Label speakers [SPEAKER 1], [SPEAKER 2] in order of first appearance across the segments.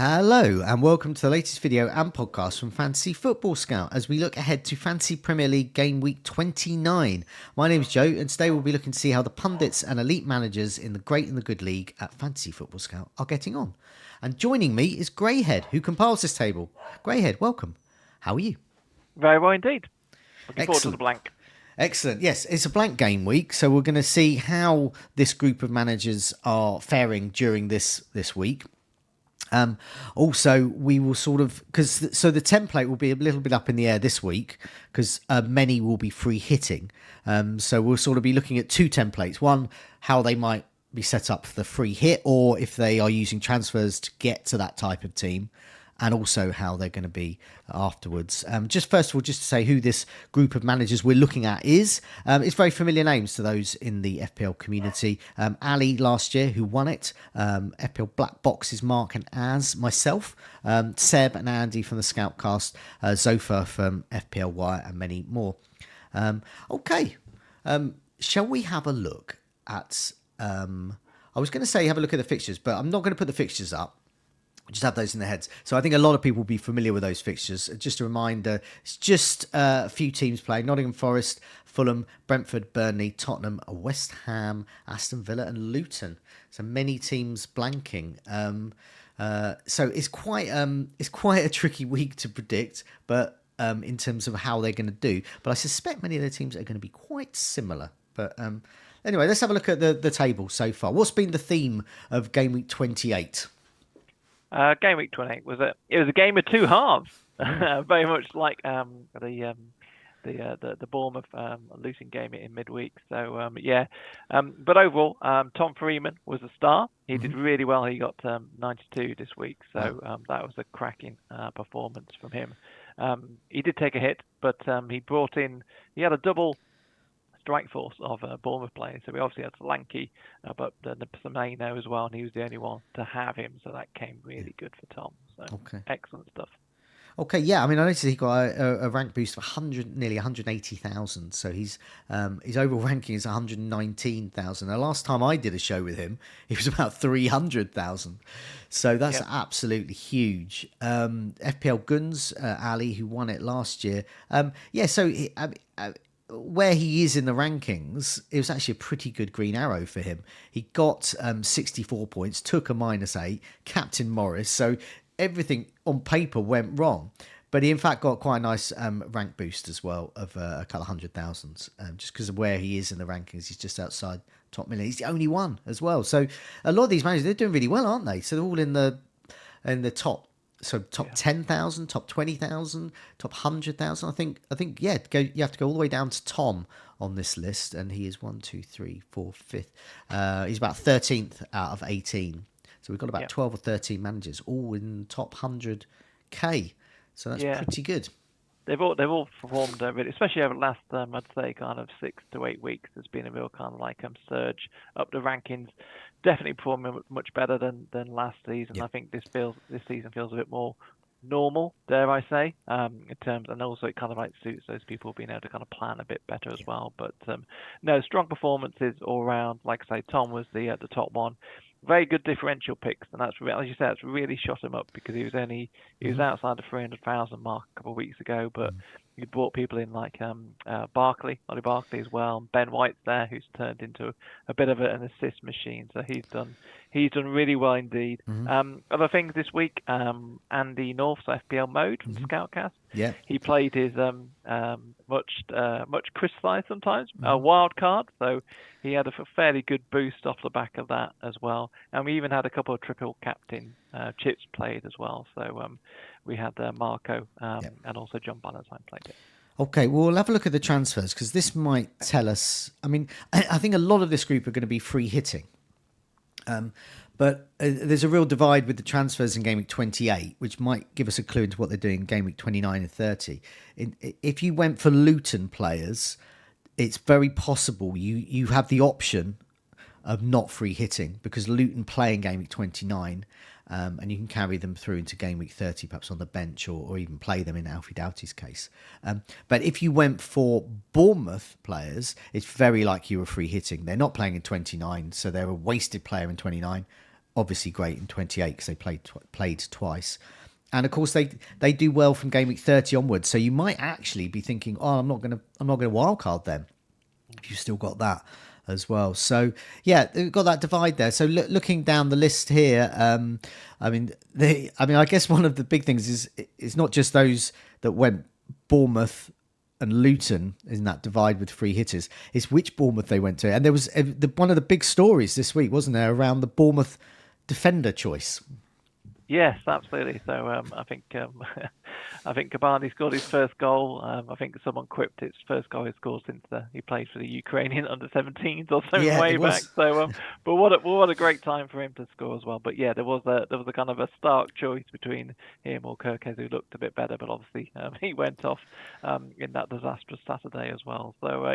[SPEAKER 1] Hello and welcome to the latest video and podcast from Fantasy Football Scout as we look ahead to Fantasy Premier League Game Week 29. My name is Joe and today we'll be looking to see how the pundits and elite managers in the Great and the Good League at Fantasy Football Scout are getting on. And joining me is Greyhead, who compiles this table. Greyhead, welcome. How are you?
[SPEAKER 2] Very well indeed. Looking forward to
[SPEAKER 1] Excellent.
[SPEAKER 2] the blank.
[SPEAKER 1] Excellent. Yes, it's a blank game week, so we're going to see how this group of managers are faring during this week. Also, we will sort of the template will be a little bit up in the air this week because many will be free hitting. So we'll sort of be looking at two templates. One, how they might be set up for the free hit, or if they are using transfers to get to that type of team, and also how they're going to be afterwards. Just first of all, just to say who this group of managers we're looking at is. It's very familiar names to those in the FPL community. Ali last year, who won it. FPL Blackbox's Mark and Az, myself. Seb and Andy from the Scoutcast. Zophar from FPL Wire, and many more. Okay. Shall we have a look at... I was going to say have a look at the fixtures, but I'm not going to put the fixtures up. Just have those in their heads. So I think a lot of people will be familiar with those fixtures. Just a reminder, it's just a few teams playing. Nottingham Forest, Fulham, Brentford, Burnley, Tottenham, West Ham, Aston Villa and Luton. So many teams blanking. So it's quite a tricky week to predict, but in terms of how they're going to do. But I suspect many of the teams are going to be quite similar. But anyway, let's have a look at the table so far. What's been the theme of Game Week 28?
[SPEAKER 2] Game week 28 it was a game of two halves, very much like the Bournemouth losing game in midweek. So but overall, Tom Freeman was a star. He did really well. He got 92 this week, so that was a cracking performance from him. He did take a hit, but he had a double strike force of Bournemouth players. So we obviously had Solanke, but Semenyo as well, and he was the only one to have him. So that came really good for Tom. So Excellent stuff.
[SPEAKER 1] Okay, yeah. I mean, I noticed he got a rank boost of nearly 180,000. So his overall ranking is 119,000. The last time I did a show with him, he was about 300,000. So that's absolutely huge. FPL Guns, Ali, who won it last year. Where he is in the rankings, it was actually a pretty good green arrow for him. He got 64 points, took a -8, Captain Morris, so everything on paper went wrong. But he in fact got quite a nice rank boost as well of a couple of 100,000, just because of where he is in the rankings. He's just outside top million. He's the only one as well. So a lot of these managers, they're doing really well, aren't they? So they're all in the top. So top 10,000, top 20,000, top 100,000. I think you have to go all the way down to Tom on this list, and he is 1, 2, 3, 4, 5th. He's about 13th out of 18. So we've got about 12 or 13 managers all in the top 100k. So that's pretty good.
[SPEAKER 2] They've all performed really, especially over the last I'd say kind of 6 to 8 weeks. There's been a real kind of like surge up the rankings. Definitely performing much better than last season. I think this season feels a bit more normal, dare I say, in terms, and also it kind of like suits those people being able to kind of plan a bit better as well. But no, strong performances all around. Like I say, Tom was the top one. Very good differential picks, and that's, as you said, it's really shot him up because he was outside the 300,000 mark a couple of weeks ago, but he brought people in like Ollie Barkley as well, and Ben White's there, who's turned into a bit of an assist machine. So he's done really well indeed. Other things this week, Andy North's FPL mode from Scoutcast. Yeah, he played his much criticised sometimes a wild card, so he had a fairly good boost off the back of that as well. And we even had a couple of triple captain chips played as well. So we had Marco and also John Ballantyne played it.
[SPEAKER 1] Okay, well, we'll have a look at the transfers because this might tell us. I mean, I think a lot of this group are going to be free hitting. But there's a real divide with the transfers in Game Week 28, which might give us a clue into what they're doing in Game Week 29 and 30. If you went for Luton players, it's very possible you have the option of not free hitting because Luton play in Game Week 29 and you can carry them through into Game Week 30, perhaps on the bench or even play them in Alfie Doughty's case. But if you went for Bournemouth players, it's very likely you were free hitting. They're not playing in 29, so they're a wasted player in 29. obviously great in 28 because they played twice. And of course, they do well from game week 30 onwards. So you might actually be thinking, oh, I'm not going to wildcard them if you've still got that as well. So yeah, we've got that divide there. So looking down the list here, I guess one of the big things is it's not just those that went Bournemouth and Luton in that divide with free hitters. It's which Bournemouth they went to. And there was one of the big stories this week, wasn't there, around the Bournemouth defender choice.
[SPEAKER 2] Yes, absolutely. So I think Cavani scored his first goal. I think someone quipped it's first goal he scored since he played for the Ukrainian under-17s or something way back. So, but what a great time for him to score as well. But yeah, there was a kind of a stark choice between him or Kirkes, who looked a bit better, but obviously he went off in that disastrous Saturday as well. So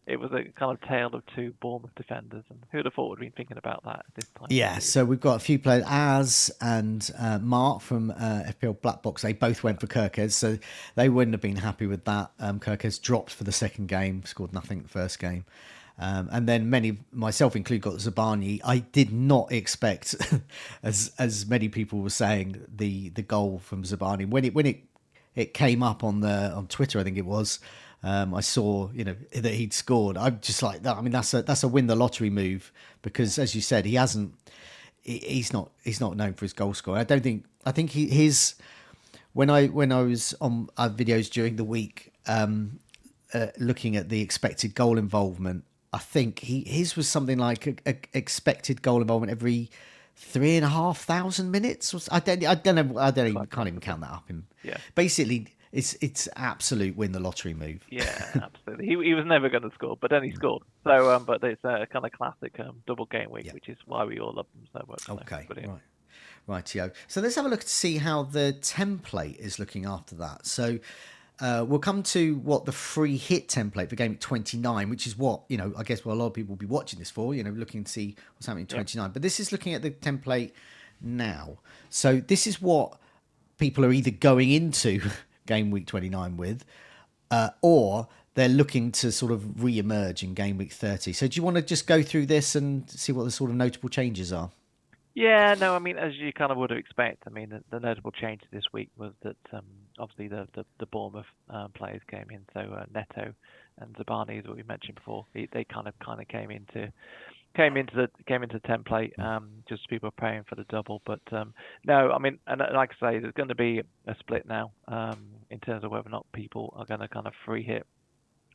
[SPEAKER 2] it was a kind of tale of two Bournemouth defenders, and who'd have thought we'd been thinking about that at this time?
[SPEAKER 1] Yeah, so we've got a few players, Az and Mark from FPL Blackbox. They both went for Kirkes, so they wouldn't have been happy with that. Kirkes dropped for the second game, scored nothing the first game. And then many, myself included, got Zabani. I did not expect, as many people were saying, the goal from Zabani. When it came up on Twitter, I think it was, I saw that he'd scored. I'm just like that. I mean, that's a win the lottery move, because as you said, he's not known for his goal scoring. I think his when I was on videos during the week looking at the expected goal involvement, I think his was something like a expected goal involvement every 3,500 minutes. I don't know. Can't even count that up. Basically, it's absolute win the lottery move.
[SPEAKER 2] Yeah, absolutely. He was never going to score, but then he scored. So, but it's a kind of classic double game week, which is why we all love them so much.
[SPEAKER 1] Okay, rightio. So let's have a look to see how the template is looking after that. So we'll come to what the free hit template for game 29, which is what I guess a lot of people will be watching this for. Looking to see what's happening in 29. Yep. But this is looking at the template now. So this is what people are either going into game week 29 with, or they're looking to sort of re-emerge in game week 30. So do you want to just go through this and see what the sort of notable changes are?
[SPEAKER 2] Yeah, no, I mean, as you kind of would expect, I mean, the notable change this week was that obviously the Bournemouth players came in. So Neto and Zabani, as we mentioned before, they kind of came into the template, just people are paying for the double. But no, I mean, and like I say, there's going to be a split now in terms of whether or not people are going to kind of free hit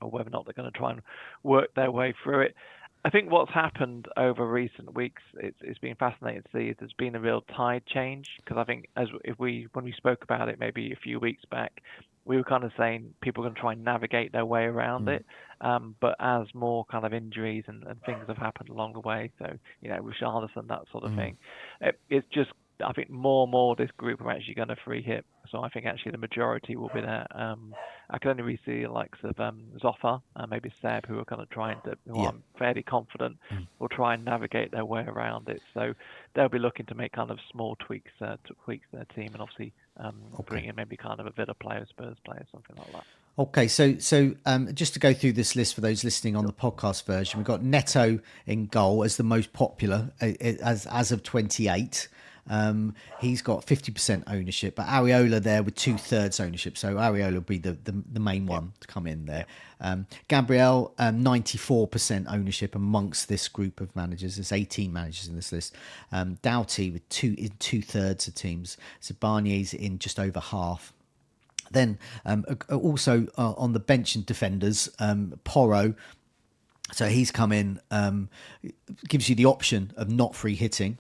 [SPEAKER 2] or whether or not they're going to try and work their way through it. I think what's happened over recent weeks, it's been fascinating to see, is there's been a real tide change, because I think when we spoke about it maybe a few weeks back, we were kind of saying people are going to try and navigate their way around it. But as more kind of injuries and things have happened along the way, so, Richarlison, that sort of thing, it's just, I think more and more this group are actually going to free hit. So I think actually the majority will be there. I can only really see the likes of Zophar and maybe Seb, who are kind of trying to, I'm fairly confident, will try and navigate their way around it. So they'll be looking to make kind of small tweaks to their team, and obviously bring in maybe kind of a Villa player, Spurs player, something like that.
[SPEAKER 1] Okay, so just to go through this list for those listening on the podcast version, we've got Neto in goal as the most popular as of 28. He's got 50% ownership, but Areola there with 2/3 ownership. So Areola will be the main one to come in there. Gabriel, 94% ownership amongst this group of managers. There's 18 managers in this list. Doughty with 2/3 of teams. Zabani's in just over half. Then also on the bench and defenders, Porro. So he's come in, gives you the option of not free hitting.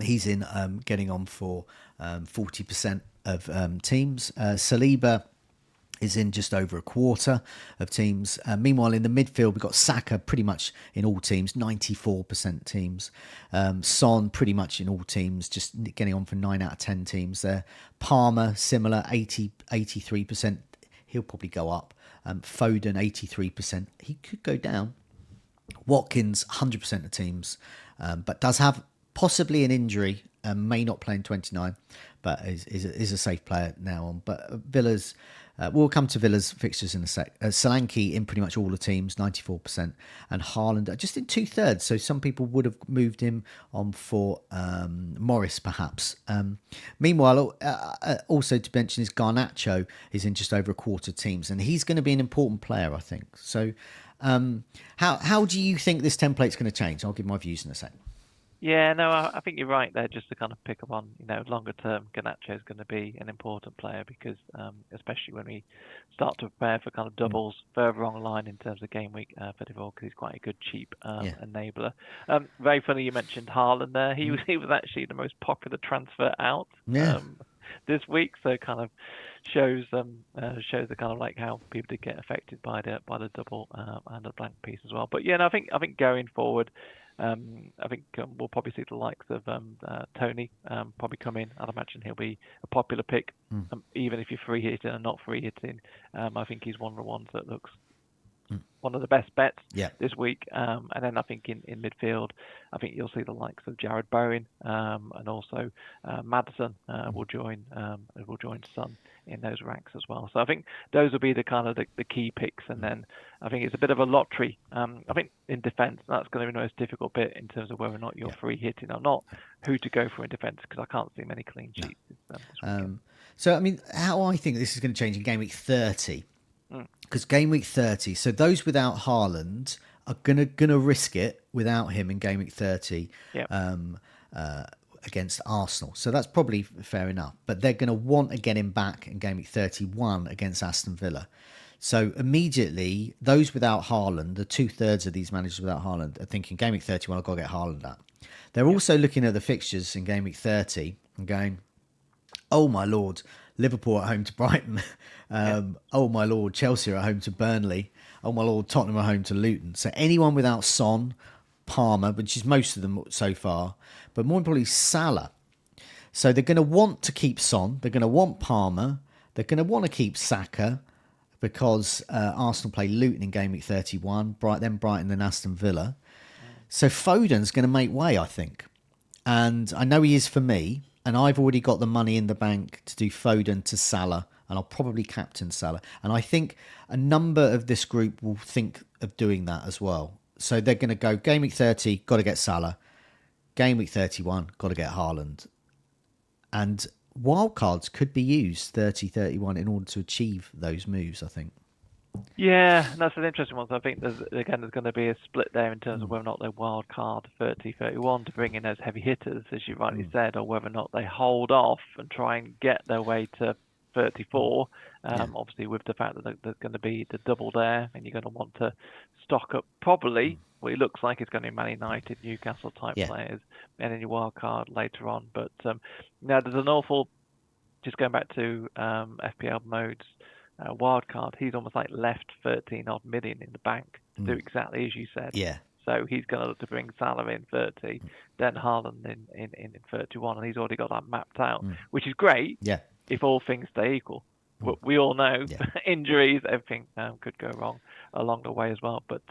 [SPEAKER 1] He's in getting on for 40% of teams. Saliba is in just over a quarter of teams. Meanwhile, in the midfield, we've got Saka pretty much in all teams, 94% teams. Son pretty much in all teams, just getting on for 9 out of 10 teams there. Palmer, similar, 83%. He'll probably go up. Foden, 83%. He could go down. Watkins, 100% of teams, but does have possibly an injury, may not play in 29, but is a safe player now on. But Villa's We'll come to Villa's fixtures in a sec. Solanke in pretty much all the teams, 94%, and Haaland just in 2/3. So some people would have moved him on for Morris, perhaps. Meanwhile, also to mention is Garnacho is in just over a quarter of teams, and he's going to be an important player, I think. So how do you think this template's going to change? I'll give my views in a sec.
[SPEAKER 2] Yeah, no, I think you're right there. Just to kind of pick up on, longer term, Garnacho is going to be an important player because, especially when we start to prepare for kind of doubles further on the line in terms of game week 34, because he's quite a good cheap enabler. Very funny you mentioned Haaland there. He was actually the most popular transfer out this week, so kind of shows the kind of like how people did get affected by the double and the blank piece as well. But yeah, no, I think going forward. I think we'll probably see the likes of Tony probably come in. I'd imagine he'll be a popular pick, even if you're free hitting and not free hitting. I think he's one of the ones that looks one of the best bets this week. And then I think in midfield, I think you'll see the likes of Jared Bowen and also Maddison will join Son in those ranks as well. So I think those will be the kind of the key picks. And then I think it's a bit of a lottery. I think in defence, that's going to be the most difficult bit in terms of whether or not you're free hitting or not, who to go for in defence, because I can't see many clean sheets.
[SPEAKER 1] So, I mean, how I think this is going to change in Game Week 30, because Game Week 30, so those without Haaland are gonna risk it without him in Game Week 30 against Arsenal. So that's probably fair enough. But they're going to want to get him back in Game Week 31 against Aston Villa. So immediately, those without Haaland, the 2/3 of these managers without Haaland, are thinking Game Week 31, I've got to get Haaland out. They're also looking at the fixtures in Game Week 30 and going, oh my Lord, Liverpool at home to Brighton. Oh my Lord, Chelsea are at home to Burnley. Oh my Lord, Tottenham are home to Luton. So anyone without Son, Palmer, which is most of them so far, but more importantly, Salah. So they're going to want to keep Son. They're going to want Palmer. They're going to want to keep Saka because Arsenal play Luton in Game Week 31, then Brighton, then Aston Villa. So Foden's going to make way, I think. And I know he is for me. And I've already got the money in the bank to do Foden to Salah, and I'll probably captain Salah. And I think a number of this group will think of doing that as well. So they're going to go Game Week 30, got to get Salah. Game Week 31, got to get Haaland. And wildcards could be used 30-31 in order to achieve those moves, I think.
[SPEAKER 2] Yeah, that's an interesting one. So I think there's going to be a split there in terms of whether or not they wild card 30-31 to bring in those heavy hitters, as you rightly said, or whether or not they hold off and try and get their way to 34. Obviously, with the fact that there's going to be the double there, and you're going to want to stock up probably what it looks like it's going to be Man United, Newcastle type players, and then your wild card later on. But now there's an awful, just going back to FPL modes. Wildcard, he's almost like left 13 odd million in the bank to do exactly as you said.
[SPEAKER 1] Yeah.
[SPEAKER 2] So he's going to look to bring Salah in 30, then Haaland in 31, and he's already got that mapped out, which is great if all things stay equal. But we all know injuries, everything could go wrong along the way as well. But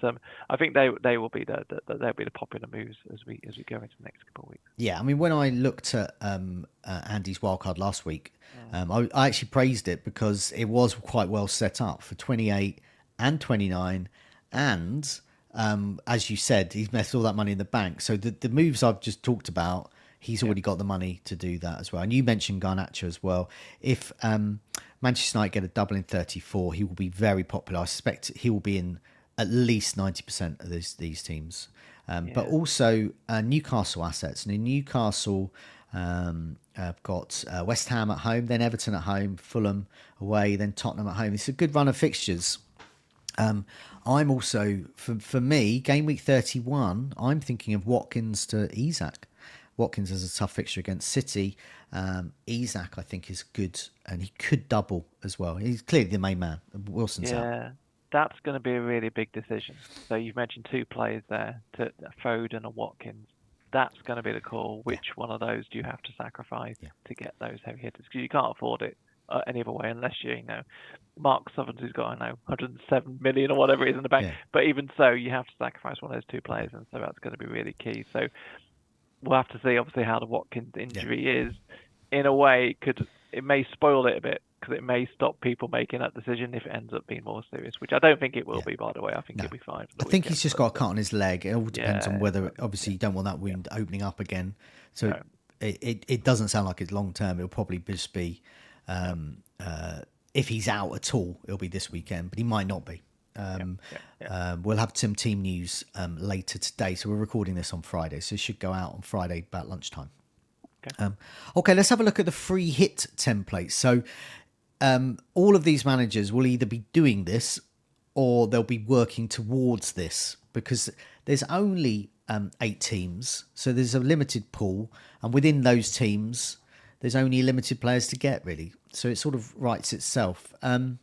[SPEAKER 2] I think they will be they'll be the popular moves as we go into the next couple of weeks.
[SPEAKER 1] Yeah, I mean, when I looked at Andy's wildcard last week, I actually praised it because it was quite well set up for 28 and 29, and as you said, he's messed all that money in the bank. So the moves I've just talked about, he's already got the money to do that as well. And you mentioned Garnacho as well. If Manchester United get a double in 34, he will be very popular. I suspect he will be in at least 90% of these teams. But also Newcastle assets. And in Newcastle, I've got West Ham at home, then Everton at home, Fulham away, then Tottenham at home. It's a good run of fixtures. I'm also, for me, Game Week 31, I'm thinking of Watkins to Isak. Watkins has a tough fixture against City. Isak, I think, is good, and he could double as well. He's clearly the main man. Wilson's out.
[SPEAKER 2] Yeah, that's going to be a really big decision. So you've mentioned two players there, Foden and Watkins. That's going to be the call. Which one of those do you have to sacrifice to get those heavy hitters? Because you can't afford it any other way unless Mark Southerns, who's got 107 million or whatever it is in the bank. Yeah. But even so, you have to sacrifice one of those two players, and so that's going to be really key. So we'll have to see, obviously, how the Watkins injury is. In a way, it may spoil it a bit because it may stop people making that decision if it ends up being more serious, which I don't think it will be, by the way. I think it'll be fine for the
[SPEAKER 1] I think he's just got a cut on his leg. It all depends on whether, obviously, you don't want that wound opening up again. So it doesn't sound like it's long term. It'll probably just be, if he's out at all, it'll be this weekend, but he might not be. We'll have some team news later today. So we're recording this on Friday. So it should go out on Friday about lunchtime. Okay, let's have a look at the free hit template. So all of these managers will either be doing this or they'll be working towards this, because there's only 8 teams. So there's a limited pool, and within those teams, there's only limited players to get, really. So it sort of writes itself. Do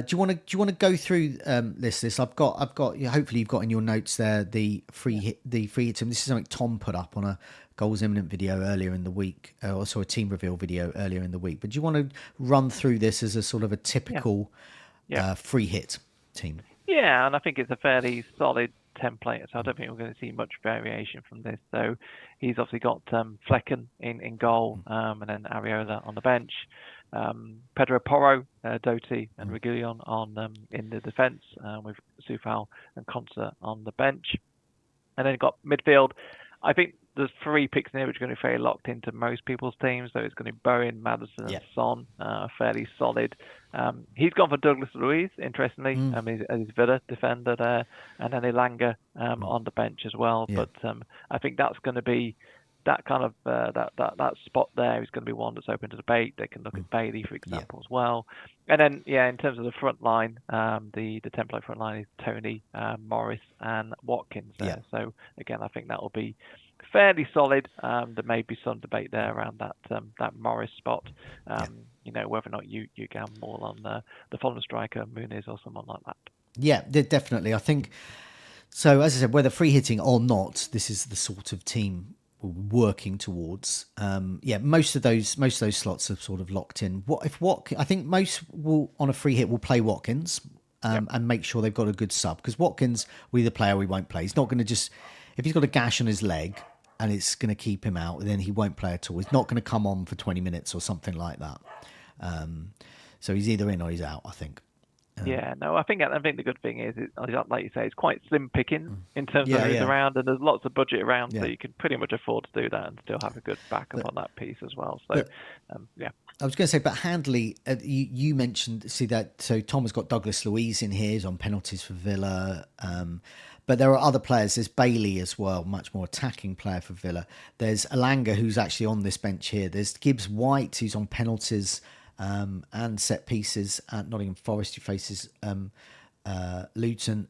[SPEAKER 1] you want to go through this? I've got. Hopefully, you've got in your notes there the free hit team. This is something Tom put up on a goals imminent video earlier in the week, also a team reveal video earlier in the week. But do you want to run through this as a sort of a typical free hit team?
[SPEAKER 2] Yeah, and I think it's a fairly solid template, so I don't think we're going to see much variation from this. So he's obviously got Flecken in goal, and then Areola on the bench. Pedro Porro, Doty and Reguilon on in the defence, with Zophar and Concert on the bench. And then you've got midfield. I think there's 3 picks in here which are going to be very locked into most people's teams. So it's going to be Bowen, Maddison and Son, fairly solid. He's gone for Douglas Luiz, interestingly, as his Villa defender there, and then Elanga on the bench as well. But I think that's going to be that kind of that spot there is going to be one that's open to debate. They can look at Bailey, for example, as well. And then, in terms of the front line, the template front line is Tony, Morris, and Watkins there. So again, I think that will be fairly solid. There may be some debate there around that Morris spot. Whether or not you gamble more on the foreign striker Muniz or someone like that. Yeah,
[SPEAKER 1] definitely. I think so. As I said, whether free hitting or not, this is the sort of team working towards. Most of those slots are sort of locked in. I think most will on a free hit will play Watkins and make sure they've got a good sub, because Watkins will either play or he won't play. He's not going to just, if he's got a gash on his leg and it's going to keep him out, then he won't play at all. He's not going to come on for 20 minutes or something like that. So he's either in or he's out, I think.
[SPEAKER 2] I think the good thing is, like you say, it's quite slim picking in terms of who's around, and there's lots of budget around, so you can pretty much afford to do that and still have a good backup on that piece as well. So,
[SPEAKER 1] I was going to say, but Handley, you mentioned, so Tom has got Douglas Luiz in here, he's on penalties for Villa, but there are other players. There's Bailey as well, much more attacking player for Villa. There's Elanga, who's actually on this bench here. There's Gibbs White, who's on penalties and set pieces at Nottingham Forest, who faces Luton.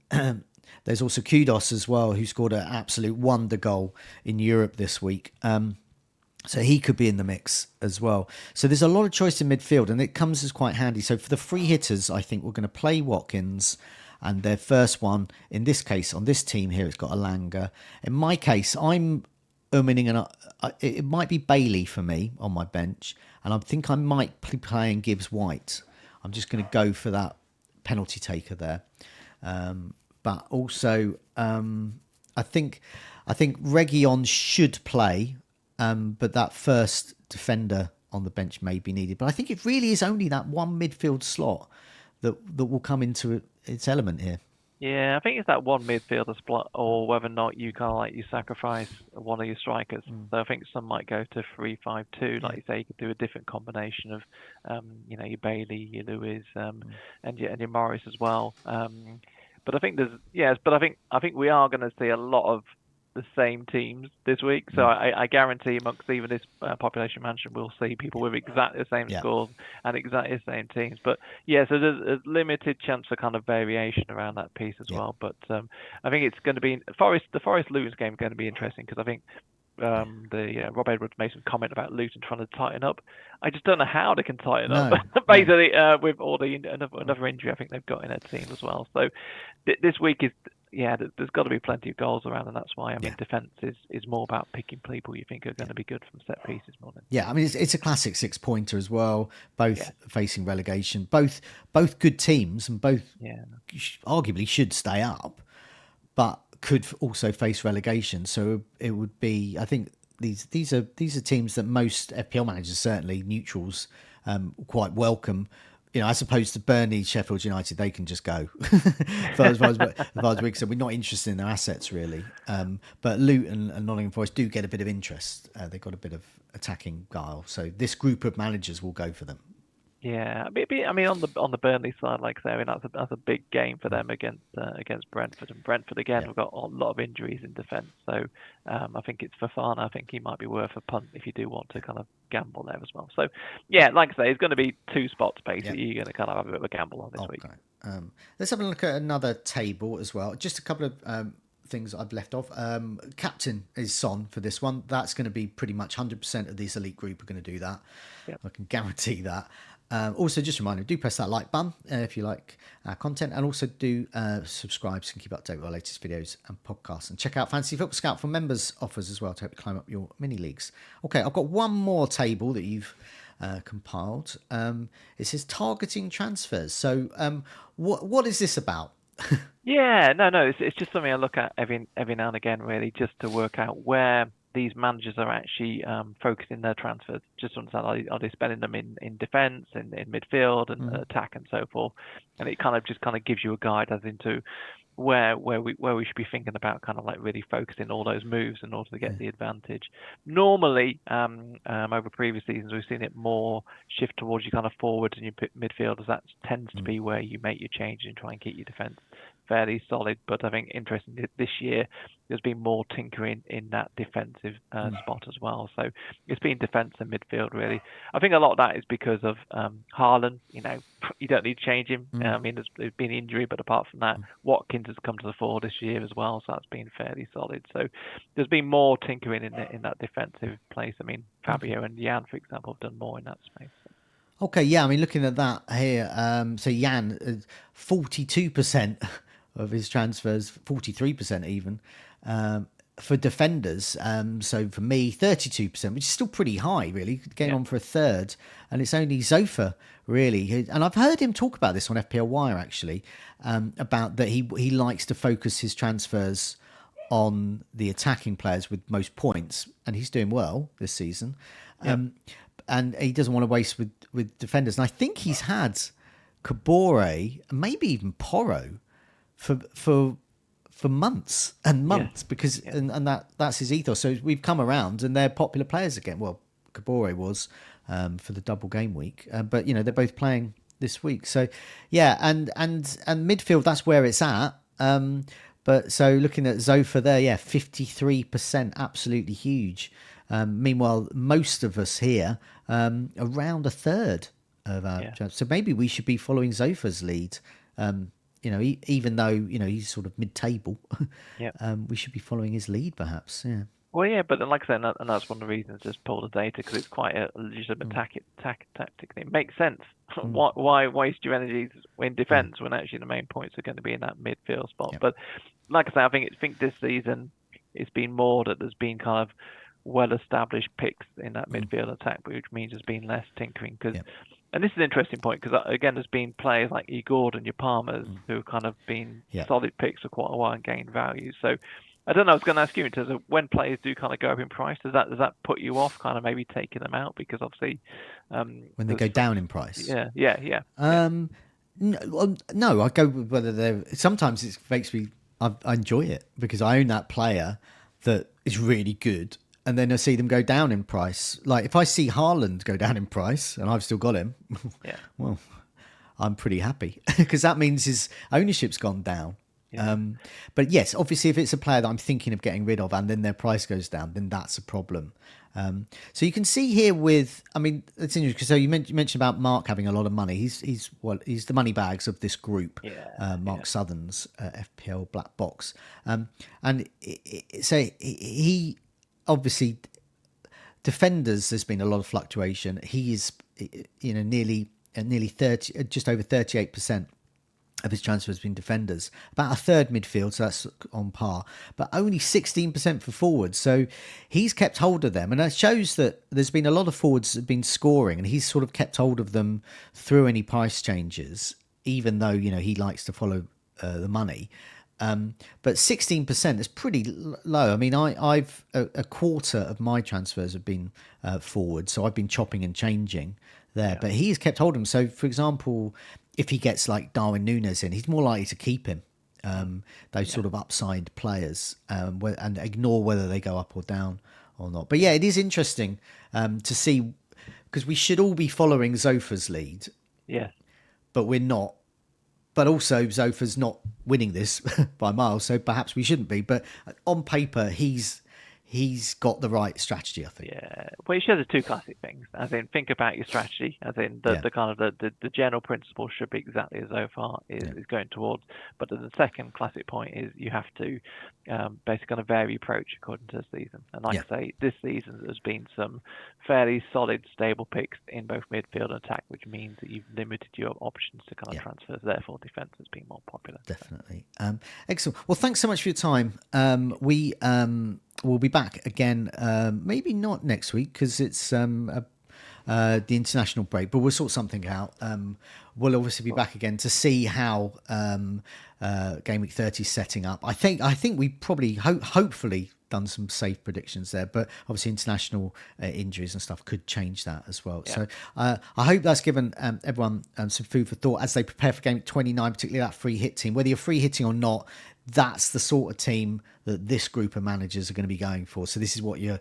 [SPEAKER 1] There's also Kudos as well, who scored an absolute wonder goal in Europe this week. So he could be in the mix as well. So there's a lot of choice in midfield, and it comes as quite handy. So for the free hitters, I think we're going to play Watkins, and their first one, in this case, on this team here, it's got Elanga. In my case, I'm it might be Bailey for me on my bench, and I think I might be playing Gibbs White. I'm just going to go for that penalty taker there. But also, I think Reguilon should play, but that first defender on the bench may be needed. But I think it really is only that one midfield slot that will come into its element here.
[SPEAKER 2] Yeah, I think it's that one midfielder spot, or whether or not you you sacrifice one of your strikers. So I think some might go to 3-5-2, like you say. You could do a different combination of, your Bailey, your Lewis, and your Morris as well. But I think I think we are going to see a lot of the same teams this week. So I guarantee amongst even this population mansion, we'll see people with exactly the same scores and exactly the same teams. But so there's a limited chance for kind of variation around that piece as well. But I think it's going to be the Forest Luton game is going to be interesting, because I think Rob Edwards made some comment about Luton trying to tighten up. I just don't know how they can tighten up, basically, with all the another injury I think they've got in their team as well. So this week is. There's got to be plenty of goals around, and that's why defence is more about picking people you think are going to be good from set pieces more than.
[SPEAKER 1] Yeah, I mean it's a classic 6-pointer as well. Both facing relegation, both good teams, and both arguably should stay up, but could also face relegation. So it would be, I think these are teams that most FPL managers, certainly neutrals, quite welcome. As opposed to Burnley, Sheffield United, they can just go. as far as we're concerned, we're not interested in their assets really. But Luton and Nottingham Forest do get a bit of interest. They've got a bit of attacking guile, so this group of managers will go for them.
[SPEAKER 2] Yeah, I mean, on the Burnley side, like I say, I mean that's a big game for them against Brentford, and Brentford again
[SPEAKER 1] Yeah.
[SPEAKER 2] have got a lot of injuries in defence. So I think it's Fofana. I think he might be worth a punt if you do want to kind of gamble there as well. So yeah, like I say, it's going to be two spots basically. You're going to kind of have a bit of a gamble on this week.
[SPEAKER 1] Let's have a look at another table as well. Just a couple of things I've left off. Captain is Son for this one. That's going to be pretty much 100% of this elite group are going to do that.
[SPEAKER 2] Yep.
[SPEAKER 1] I can guarantee that. Also, just a reminder, do press that like button if you like our content, and also do subscribe so you can keep up to date with our latest videos and podcasts. And check out Fantasy Football Scout for members offers as well to help you climb up your mini leagues. Okay, I've got one more table that you've compiled. It says targeting transfers. So what is this about?
[SPEAKER 2] Yeah, no, it's just something I look at every now and again, really, just to work out where these managers are actually focusing their transfers. Just to understand, are they spending them in defence, in midfield, and attack, and so forth? And it kind of gives you a guide as into where we should be thinking about kind of like really focusing all those moves in order to get the advantage. Normally, over previous seasons, we've seen it more shift towards your kind of forwards and your midfielders. That tends to be where you make your change and try and keep your defence fairly solid. But I think interesting this year, there's been more tinkering in that defensive spot as well. So it's been defence and midfield really. I think a lot of that is because of Haaland. You don't need to change him. I mean, there's been injury, but apart from that, Watkins has come to the fore this year as well, so that's been fairly solid. So there's been more tinkering in that defensive place. I mean, Fabio and Jan, for example, have done more in that space.
[SPEAKER 1] Okay, yeah, I mean, looking at that here, so Jan, 42% of his transfers, 43% even, for defenders. So for me, 32%, which is still pretty high, really, getting on for a third. And it's only Zophar, really. And I've heard him talk about this on FPL Wire, actually, about that he likes to focus his transfers on the attacking players with most points. And he's doing well this season. And he doesn't want to waste with defenders. And I think he's had Kabore, maybe even Porro, for months and months because and that's his ethos. So we've come around and they're popular players again. Well, Kabore was for the double game week, but they're both playing this week. So yeah, and midfield, that's where it's at. But so looking at Zophar there, 53%, absolutely huge. Meanwhile, most of us here, around a third of our jobs. So maybe we should be following Zophar's lead. Even though he's sort of mid-table, we should be following his lead, perhaps. Yeah.
[SPEAKER 2] Well, yeah, but then, like I said, and that's one of the reasons just pull the data because it's quite a legitimate tactic. It makes sense. Why waste your energies in defence when actually the main points are going to be in that midfield spot? But like I say, I think this season it's been more that there's been kind of well-established picks in that midfield attack, which means there's been less tinkering. And this is an interesting point because, again, there's been players like your Gordon, your Palmers, who have kind of been solid picks for quite a while and gained value. So I don't know, I was going to ask you in terms of when players do kind of go up in price, does that put you off kind of maybe taking them out? Because obviously...
[SPEAKER 1] when they go down in price?
[SPEAKER 2] Yeah.
[SPEAKER 1] No, I go with whether they're... Sometimes it makes me... I enjoy it because I own that player that is really good. And then I see them go down in price. Like if I see Haaland go down in price and I've still got him, well, I'm pretty happy because that means his ownership's gone down. But yes, obviously if it's a player that I'm thinking of getting rid of and then their price goes down, then that's a problem. So you can see here with, I mean, it's interesting. So you mentioned about Mark having a lot of money. He's the money bags of this group. Mark Southern's FPL Blackbox. So he obviously defenders. There's been a lot of fluctuation. He is, nearly 30, just over 38% of his transfer has been defenders, about a third midfield, so that's on par, but only 16% for forwards. So he's kept hold of them, and that shows that there's been a lot of forwards that have been scoring, and he's sort of kept hold of them through any price changes, even though he likes to follow the money. But 16% is pretty low. I mean, I've a quarter of my transfers have been forward, so I've been chopping and changing there, but he has kept hold of him. So, for example, if he gets like Darwin Núñez in, he's more likely to keep him. Those sort of upside players, and ignore whether they go up or down or not. But yeah, it is interesting to see, because we should all be following Zophar's lead,
[SPEAKER 2] Yes.
[SPEAKER 1] but we're not. But also Zophar's not winning this by miles, so perhaps we shouldn't be. But on paper, he's got the right strategy, I think.
[SPEAKER 2] Yeah, well, you share the two classic things. As in, think about your strategy. As in, the kind of the general principle should be exactly as Zophar is going towards. But the second classic point is you have to basically kind of vary approach according to the season. And like I say, this season there's been some fairly solid, stable picks in both midfield and attack, which means that you've limited your options to kind of transfers. Therefore, defence has been more popular.
[SPEAKER 1] Definitely. Excellent. Well, thanks so much for your time. We'll be back again, maybe not next week because it's the international break, but we'll sort something out. We'll obviously be back again to see how Game Week 30 is setting up. I think we probably hopefully done some safe predictions there, but obviously international injuries and stuff could change that as well. So I hope that's given everyone some food for thought as they prepare for Game Week 29, particularly that free hit team. Whether you're free hitting or not, that's the sort of team that this group of managers are going to be going for. So this is what you're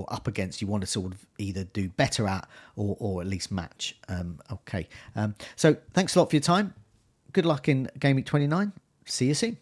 [SPEAKER 1] up against. You want to sort of either do better at or at least match. Okay. So thanks a lot for your time. Good luck in Game Week 29. See you soon.